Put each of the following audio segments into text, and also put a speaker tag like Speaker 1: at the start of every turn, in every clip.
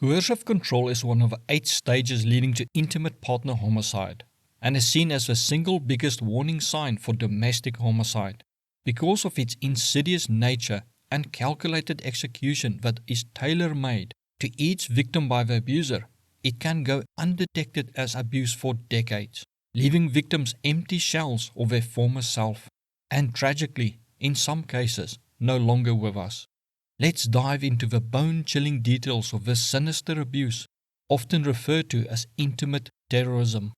Speaker 1: Coercive control is one of 8 stages leading to intimate partner homicide, and is seen as the single biggest warning sign for domestic homicide. Because of its insidious nature and calculated execution that is tailor-made to each victim by the abuser, it can go undetected as abuse for decades, leaving victims empty shells of their former self, and tragically, in some cases, no longer with us. Let's dive into the bone-chilling details of this sinister abuse, often referred to as intimate terrorism.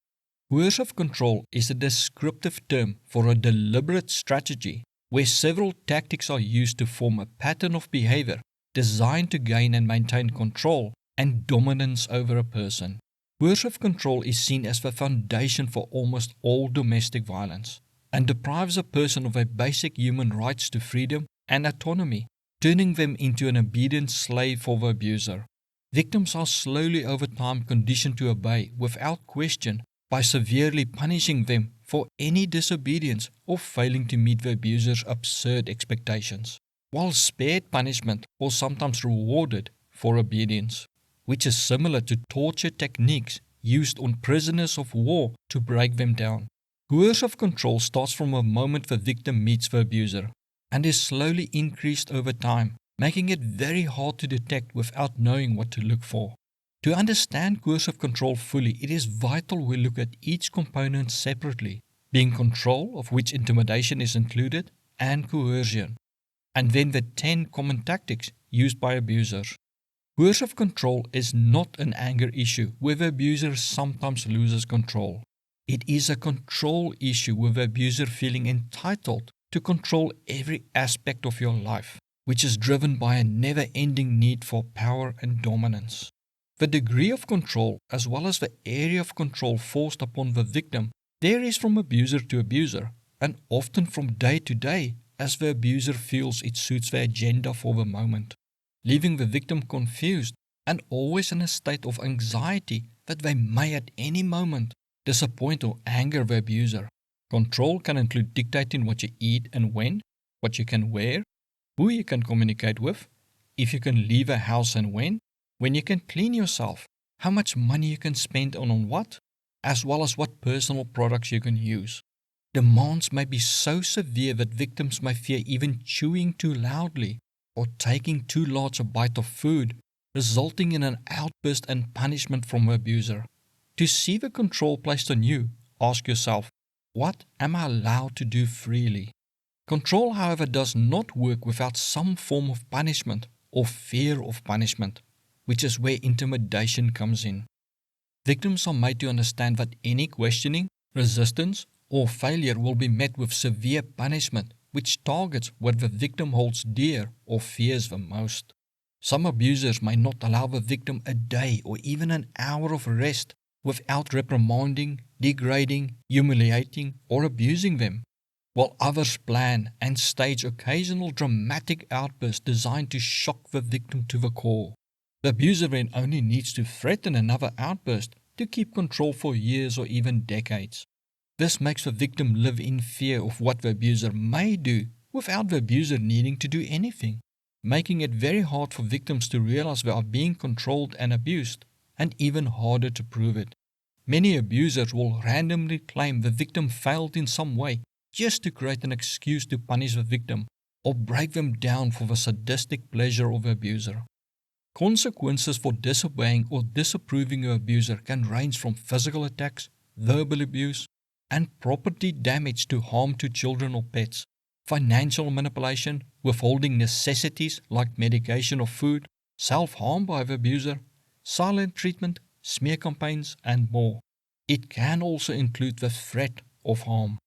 Speaker 1: Coercive control is a descriptive term for a deliberate strategy where several tactics are used to form a pattern of behavior designed to gain and maintain control and dominance over a person. Coercive control is seen as the foundation for almost all domestic violence and deprives a person of their basic human rights to freedom and autonomy, turning them into an obedient slave for the abuser. Victims are slowly over time conditioned to obey without question by severely punishing them for any disobedience or failing to meet the abuser's absurd expectations, while spared punishment or sometimes rewarded for obedience, which is similar to torture techniques used on prisoners of war to break them down. Coercive control starts from the moment the victim meets the abuser and is slowly increased over time, making it very hard to detect without knowing what to look for. To understand coercive control fully, it is vital we look at each component separately, being control, of which intimidation is included, and coercion, and then the 10 common tactics used by abusers. Coercive control is not an anger issue where the abuser sometimes loses control. It is a control issue with the abuser feeling entitled to control every aspect of your life, which is driven by a never-ending need for power and dominance. The degree of control, as well as the area of control forced upon the victim, varies from abuser to abuser, and often from day to day as the abuser feels it suits their agenda for the moment, leaving the victim confused and always in a state of anxiety that they may at any moment disappoint or anger the abuser. Control can include dictating what you eat and what you can wear, who you can communicate with, if you can leave a house and when you can clean yourself, how much money you can spend on what, as well as what personal products you can use. Demands may be so severe that victims may fear even chewing too loudly or taking too large a bite of food, resulting in an outburst and punishment from the abuser. To see the control placed on you, ask yourself, what am I allowed to do freely? Control, however, does not work without some form of punishment or fear of punishment, which is where intimidation comes in. Victims are made to understand that any questioning, resistance, or failure will be met with severe punishment, which targets what the victim holds dear or fears the most. Some abusers may not allow the victim a day or even an hour of rest without reprimanding, degrading, humiliating, or abusing them, while others plan and stage occasional dramatic outbursts designed to shock the victim to the core. The abuser then only needs to threaten another outburst to keep control for years or even decades. This makes the victim live in fear of what the abuser may do without the abuser needing to do anything, making it very hard for victims to realize they are being controlled and abused, and even harder to prove it. Many abusers will randomly claim the victim failed in some way just to create an excuse to punish the victim or break them down for the sadistic pleasure of the abuser. Consequences for disobeying or disapproving of an abuser can range from physical attacks, verbal abuse, and property damage to harm to children or pets, financial manipulation, withholding necessities like medication or food, self-harm by the abuser, silent treatment, smear campaigns, and more. It can also include the threat of harm.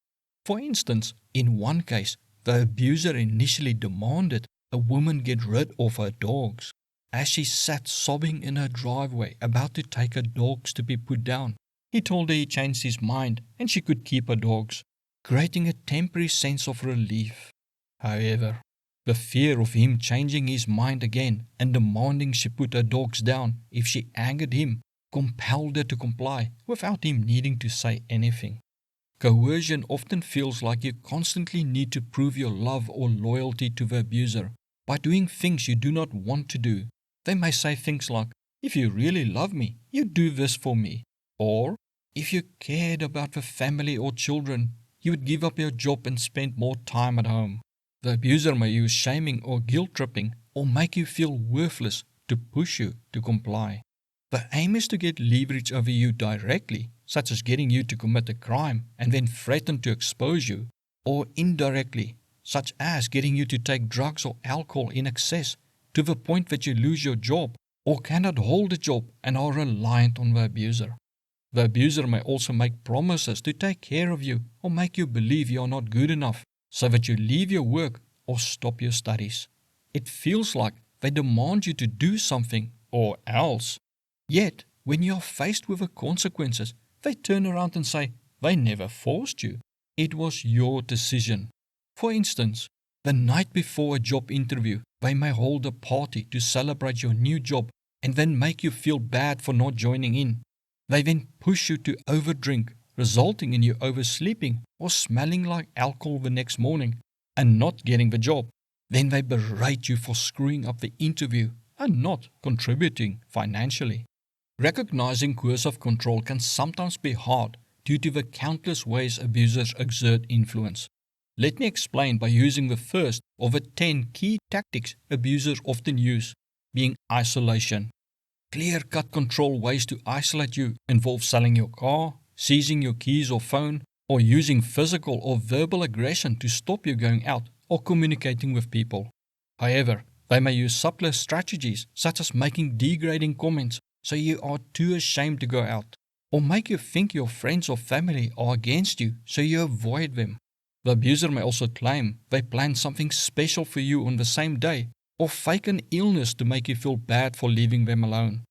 Speaker 1: For instance, in one case, the abuser initially demanded a woman get rid of her dogs, as she sat sobbing in her driveway about to take her dogs to be put down. He told her he changed his mind and she could keep her dogs, creating a temporary sense of relief. However, the fear of him changing his mind again and demanding she put her dogs down if she angered him compelled her to comply without him needing to say anything. Coercion often feels like you constantly need to prove your love or loyalty to the abuser by doing things you do not want to do. They may say things like, If you really love me, you'd do this for me. Or, if you cared about the family or children, you would give up your job and spend more time at home. The abuser may use shaming or guilt tripping or make you feel worthless to push you to comply. The aim is to get leverage over you directly, such as getting you to commit a crime and then threaten to expose you, or indirectly, such as getting you to take drugs or alcohol in excess to the point that you lose your job or cannot hold a job and are reliant on the abuser. The abuser may also make promises to take care of you or make you believe you are not good enough so that you leave your work or stop your studies. It feels like they demand you to do something or else. Yet, when you are faced with the consequences, they turn around and say, they never forced you. It was your decision. For instance, the night before a job interview, they may hold a party to celebrate your new job and then make you feel bad for not joining in. They then push you to overdrink, resulting in you oversleeping or smelling like alcohol the next morning and not getting the job. Then they berate you for screwing up the interview and not contributing financially. Recognizing coercive control can sometimes be hard due to the countless ways abusers exert influence. Let me explain by using the first of the 10 key tactics abusers often use, being isolation. Clear-cut control ways to isolate you involve selling your car, seizing your keys or phone, or using physical or verbal aggression to stop you going out or communicating with people. However, they may use subtler strategies such as making degrading comments so you are too ashamed to go out, or make you think your friends or family are against you so you avoid them. The abuser may also claim they planned something special for you on the same day, or fake an illness to make you feel bad for leaving them alone.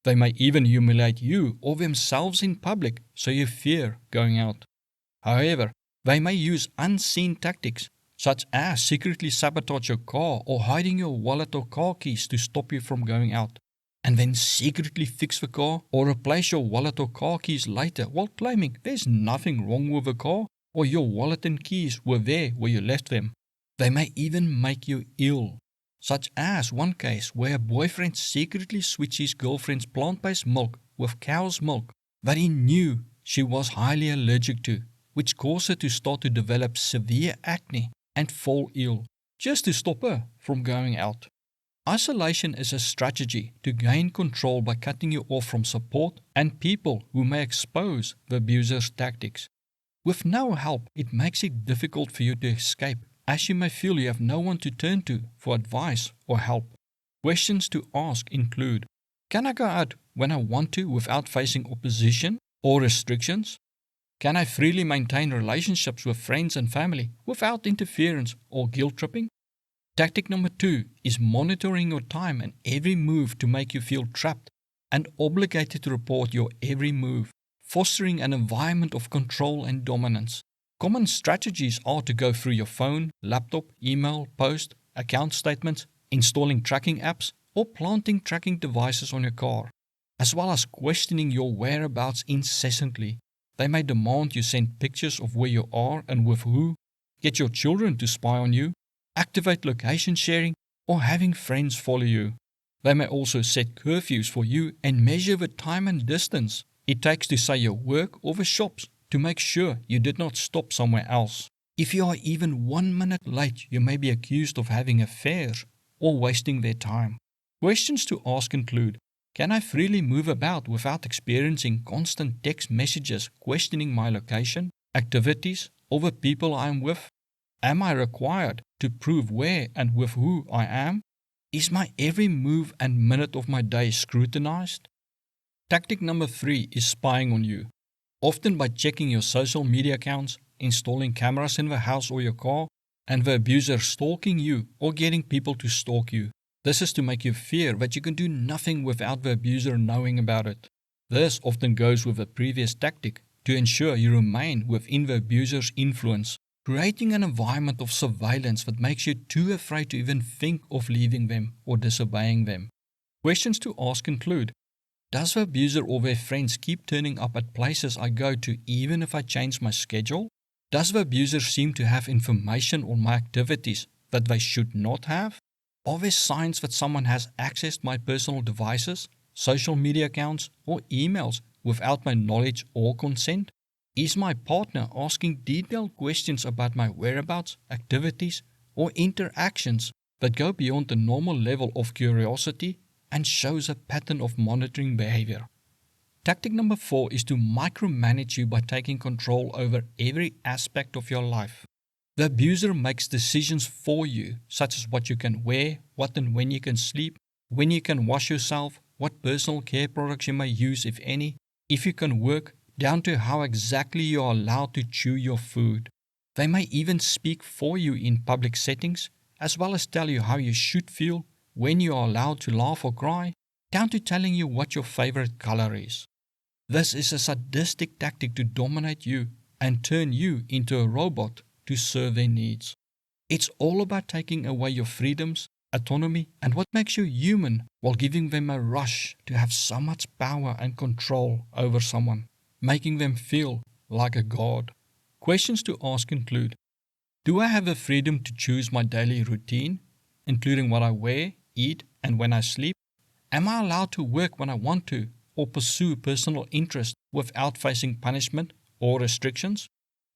Speaker 1: They may even humiliate you or themselves in public so you fear going out. However, they may use unseen tactics such as secretly sabotage your car or hiding your wallet or car keys to stop you from going out, and then secretly fix the car or replace your wallet or car keys later while claiming there's nothing wrong with the car or your wallet and keys were there where you left them. They may even make you ill, such as one case where a boyfriend secretly switched his girlfriend's plant-based milk with cow's milk that he knew she was highly allergic to, which caused her to start to develop severe acne and fall ill, just to stop her from going out. Isolation is a strategy to gain control by cutting you off from support and people who may expose the abuser's tactics. With no help, it makes it difficult for you to escape, as you may feel you have no one to turn to for advice or help. Questions to ask include: can I go out when I want to without facing opposition or restrictions? Can I freely maintain relationships with friends and family without interference or guilt tripping? Tactic number 2 is monitoring your time and every move to make you feel trapped and obligated to report your every move, fostering an environment of control and dominance. Common strategies are to go through your phone, laptop, email, post, account statements, installing tracking apps, or planting tracking devices on your car, as well as questioning your whereabouts incessantly. They may demand you send pictures of where you are and with who, get your children to spy on you, activate location sharing, or having friends follow you. They may also set curfews for you and measure the time and distance it takes to say your work or the shops to make sure you did not stop somewhere else. If you are even 1 minute late, you may be accused of having affairs or wasting their time. Questions to ask include: can I freely move about without experiencing constant text messages questioning my location, activities, or the people I am with? Am I required to prove where and with who I am? Is my every move and minute of my day scrutinized? Tactic number 3 is spying on you, often by checking your social media accounts, installing cameras in the house or your car, and the abuser stalking you or getting people to stalk you. This is to make you fear that you can do nothing without the abuser knowing about it. This often goes with the previous tactic to ensure you remain within the abuser's influence, creating an environment of surveillance that makes you too afraid to even think of leaving them or disobeying them. Questions to ask include: does the abuser or their friends keep turning up at places I go to even if I change my schedule? Does the abuser seem to have information on my activities that they should not have? Are there signs that someone has accessed my personal devices, social media accounts, or emails without my knowledge or consent? Is my partner asking detailed questions about my whereabouts, activities, or interactions that go beyond the normal level of curiosity and shows a pattern of monitoring behavior? Tactic number 4 is to micromanage you by taking control over every aspect of your life. The abuser makes decisions for you, such as what you can wear, what and when you can sleep, when you can wash yourself, what personal care products you may use, if any, if you can work, down to how exactly you are allowed to chew your food. They may even speak for you in public settings, as well as tell you how you should feel, when you are allowed to laugh or cry, down to telling you what your favorite color is. This is a sadistic tactic to dominate you and turn you into a robot to serve their needs. It's all about taking away your freedoms, autonomy, and what makes you human while giving them a rush to have so much power and control over someone, making them feel like a god. Questions to ask include: do I have the freedom to choose my daily routine, including what I wear, eat, and when I sleep? Am I allowed to work when I want to, or pursue personal interest without facing punishment or restrictions?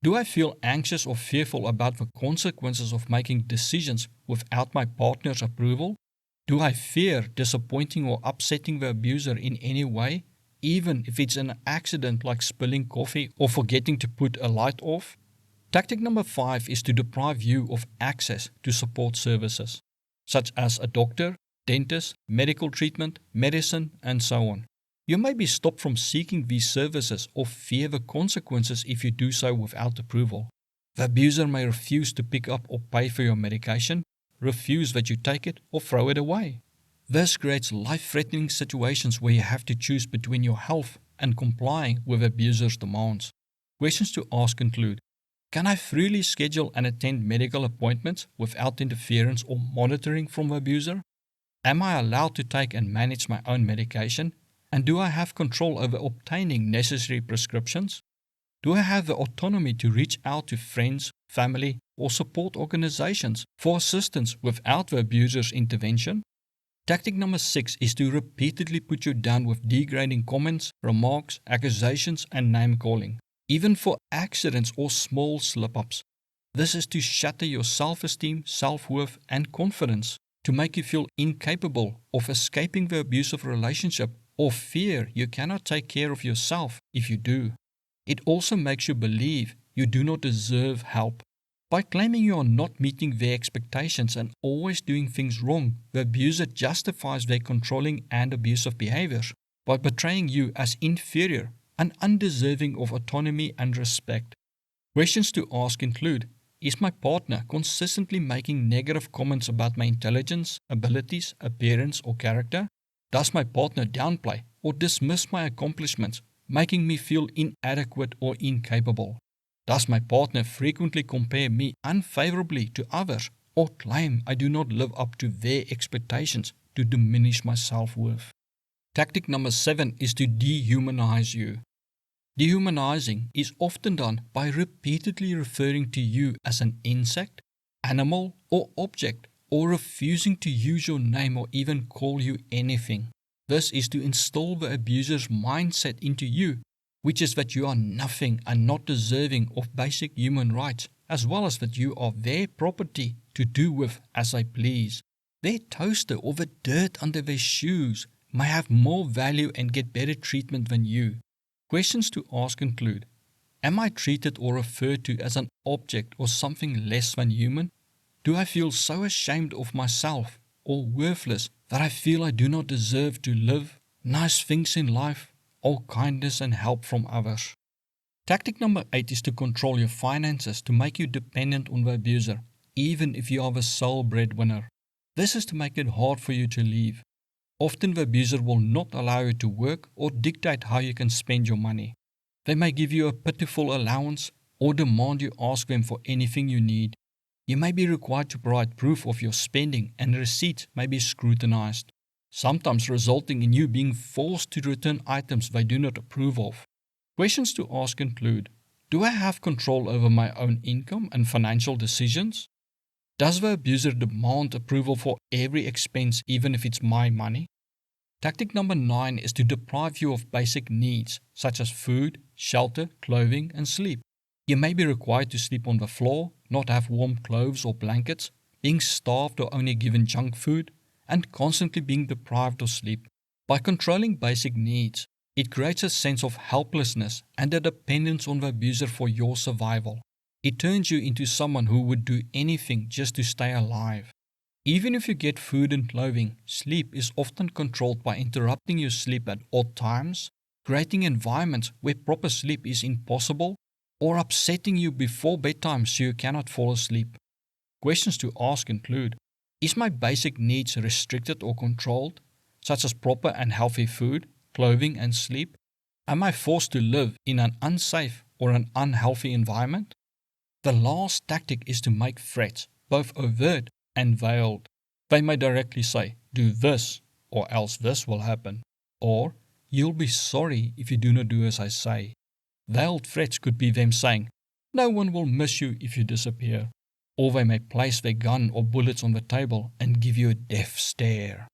Speaker 1: Do I feel anxious or fearful about the consequences of making decisions without my partner's approval? Do I fear disappointing or upsetting the abuser in any way, even if it's an accident like spilling coffee or forgetting to put a light off? Tactic number 5 is to deprive you of access to support services, such as a doctor, dentist, medical treatment, medicine, and so on. You may be stopped from seeking these services or fear the consequences if you do so without approval. The abuser may refuse to pick up or pay for your medication, refuse that you take it, or throw it away. This creates life-threatening situations where you have to choose between your health and complying with the abuser's demands. Questions to ask include: can I freely schedule and attend medical appointments without interference or monitoring from the abuser? Am I allowed to take and manage my own medication? And do I have control over obtaining necessary prescriptions? Do I have the autonomy to reach out to friends, family, or support organizations for assistance without the abuser's intervention? Tactic number 6 is to repeatedly put you down with degrading comments, remarks, accusations, and name-calling, even for accidents or small slip-ups. This is to shatter your self-esteem, self-worth, and confidence, to make you feel incapable of escaping the abusive relationship or fear you cannot take care of yourself if you do. It also makes you believe you do not deserve help. By claiming you are not meeting their expectations and always doing things wrong, the abuser justifies their controlling and abusive behaviors by portraying you as inferior and undeserving of autonomy and respect. Questions to ask include: is my partner consistently making negative comments about my intelligence, abilities, appearance, or character? Does my partner downplay or dismiss my accomplishments, making me feel inadequate or incapable? Does my partner frequently compare me unfavorably to others or claim I do not live up to their expectations to diminish my self-worth? Tactic number 7 is to dehumanize you. Dehumanizing is often done by repeatedly referring to you as an insect, animal, or object, or refusing to use your name or even call you anything. This is to instill the abuser's mindset into you, which is that you are nothing and not deserving of basic human rights, as well as that you are their property to do with as they please. Their toaster or the dirt under their shoes may have more value and get better treatment than you. Questions to ask include: am I treated or referred to as an object or something less than human? Do I feel so ashamed of myself or worthless that I feel I do not deserve to live, nice things in life, or kindness and help from others? Tactic number 8 is to control your finances to make you dependent on the abuser, even if you are the sole breadwinner. This is to make it hard for you to leave. Often the abuser will not allow you to work or dictate how you can spend your money. They may give you a pitiful allowance or demand you ask them for anything you need. You may be required to provide proof of your spending, and receipts may be scrutinized, sometimes resulting in you being forced to return items they do not approve of. Questions to ask include: do I have control over my own income and financial decisions? Does the abuser demand approval for every expense even if it's my money? Tactic number 9 is to deprive you of basic needs such as food, shelter, clothing, and sleep. You may be required to sleep on the floor, not have warm clothes or blankets, being starved or only given junk food, and constantly being deprived of sleep. By controlling basic needs, it creates a sense of helplessness and a dependence on the abuser for your survival. It turns you into someone who would do anything just to stay alive. Even if you get food and clothing, sleep is often controlled by interrupting your sleep at odd times, creating environments where proper sleep is impossible, or upsetting you before bedtime so you cannot fall asleep. Questions to ask include: is my basic needs restricted or controlled, such as proper and healthy food, clothing, and sleep? Am I forced to live in an unsafe or an unhealthy environment? The last tactic is to make threats, both overt and veiled. They may directly say, "Do this, or else this will happen," or "You'll be sorry if you do not do as I say." Veiled threats could be them saying, "No one will miss you if you disappear," or they may place their gun or bullets on the table and give you a death stare.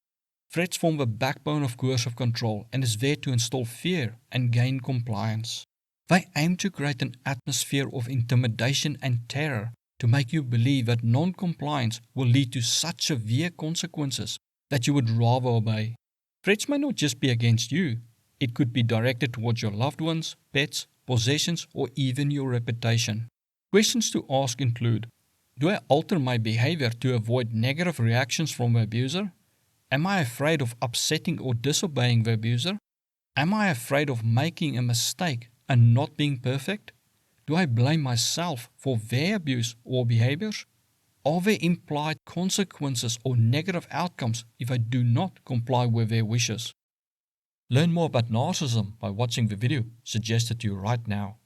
Speaker 1: Threats form the backbone of coercive control and is there to instill fear and gain compliance. They aim to create an atmosphere of intimidation and terror to make you believe that non-compliance will lead to such severe consequences that you would rather obey. Threats may not just be against you. It could be directed towards your loved ones, pets, possessions, or even your reputation. Questions to ask include: do I alter my behavior to avoid negative reactions from the abuser? Am I afraid of upsetting or disobeying the abuser? Am I afraid of making a mistake and not being perfect? Do I blame myself for their abuse or behaviors? Are there implied consequences or negative outcomes if I do not comply with their wishes? Learn more about narcissism by watching the video suggested to you right now.